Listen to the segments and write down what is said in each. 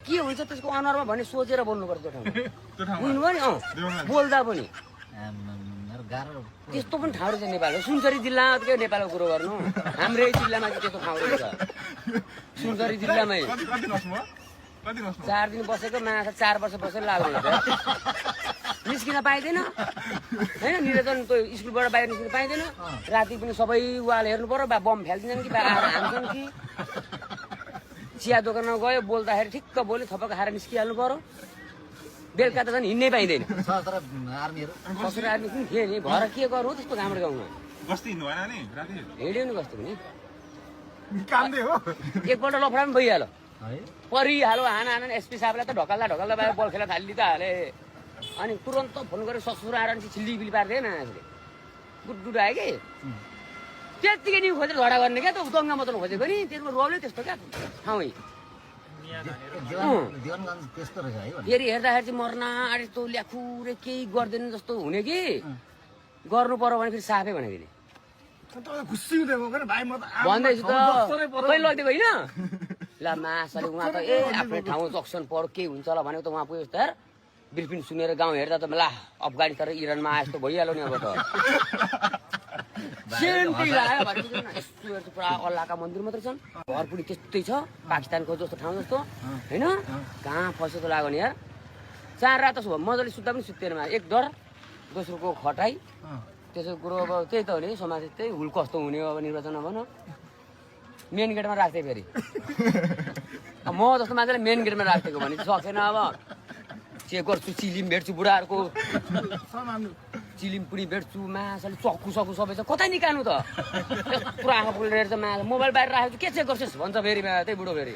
के हुन्छ त्यसको अनुहारमा भन्ने सोचेर बोल्नुपर्छ त्यो ठाउँमा बुझ्नुभयो नि बोल्दा पनि त्यस्तो पनि ठाउँ रहेछ नेपालको सुनसरी जिल्लामा के नेपालको कुरो गर्नु हाम्रै जिल्लामा चाहिँ त्यस्तो ठाउँ रहेछ सुनसरी जिल्लामै 4 दिन बसेको माछा 4 वर्ष बसेर लाग्नु निस्किन पाइँदैन होइन निर्वाचन त्यो स्कुलबाट बाहिर निस्किन पाइँदैन राति पनि सबै वाल हेर्नु पर्यो बा बम फ्याल्दिन्छन् कि बा हान्छन् कि चिया दोकानमा गयो बोल्दाखेरि ठिक्क बोल्यो थपक्क खाएर निस्किहाल्नु पर्यो बेलुका त झन् हिँड्नै पाइँदैन सशस्त्र आर्मी पनि थिए नि भएर के गर्नु त्यस्तो हाम्रो गाउँमा हिँड्यो नि कस्तो पनि एकपल्ट लफडा पनि भइहाल्यो परिहाल्यो हाना एसपी साहबलाई त ढकल्दा बाहिर बल खेला थालि त हाले अनि तुरन्त फोन गरेर ससुर आएर छिल्लीबिली पार्दैन आफूले गुड आयो कि त्यतिकै नि खोजेर झगडा गर्ने क्या त दङ्गा मचाउनु खोजेको नि त्यसमा रोले त्यस्तो क्या ठाउँ फेरि हेर्दाखेरि चाहिँ मर्न आँटे यस्तो ल्याखुरे केही गर्दैन जस्तो हुने कि गर्नु पर्यो भने फेरि साफै भनेको भन्दैछु त कहिले लगिदिएको होइन ल मासले उहाँ त आफ्नो ठाउँ जक्सन पढ्यो केही हुन्छ होला भनेको त उहाँ पुगेको त ब्रिफिङ सुनेर गाउँ हेर्दा त ला अफगानिस्तान र इरानमा आए जस्तो भइहाल्यो नि अब त पुरा अल्लाहका मन्दिर मात्रै छन् घर पनि त्यस्तै छ पाकिस्तानको जस्तो ठाउँ जस्तो होइन कहाँ फसेको लाग्यो नि यार 4 रात मजाले सुत्दा पनि सुत्दैन एक डर दोस्रोको खटाइ त्यसो कुरो अब त्यही त हो नि समाज त्यही हुल कस्तो हुने अब निर्वाचनमा भन मेन गेटमा राख्थे फेरि म जस्तो मान्छेलाई मेन गेटमा राखिदिएको भने सकेन अब चेक गर्छु चिलिम भेट्छु बुढाहरूको चिलिम पुरी भेट्छु माछाले चक्कु सक्कु सबै छ कतै निकाल्नु त पुरा आँखा पुलेर चाहिँ माछा मोबाइल बाहिर राखेको के चेक गर्छस् भन्छ फेरि त्यही बुढो फेरि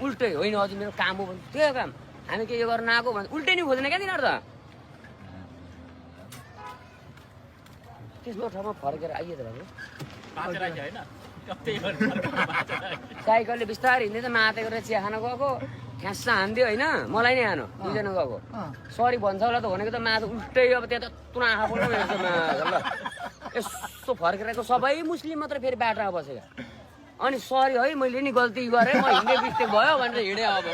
उल्टै होइन हजुर मेरो काम हो भने त्यो काम हामी के यो गर्न आएको भने उल्टै नि खोज्दैन क्या तिनीहरू त त्यस्तो ठाउँमा फर्केर आइए त साइकलले बिस्तारै हिँड्दै त माते गरेर चिया खान गएको ठ्यास्सा हान्दियो होइन मलाई नै हानो 2 जना गएको सरी भन्छ होला त भनेको त माछा उल्टै अब त्यहाँ त तुना आँखा बोल्नु ल यसो फर्केर सबै मुस्लिम मात्रै फेरि बाटोमा बसेका अनि सरी है मैले नि गल्ती गरेँ म हिँड्ने बिस्टेक भयो भनेर हिँडेँ अब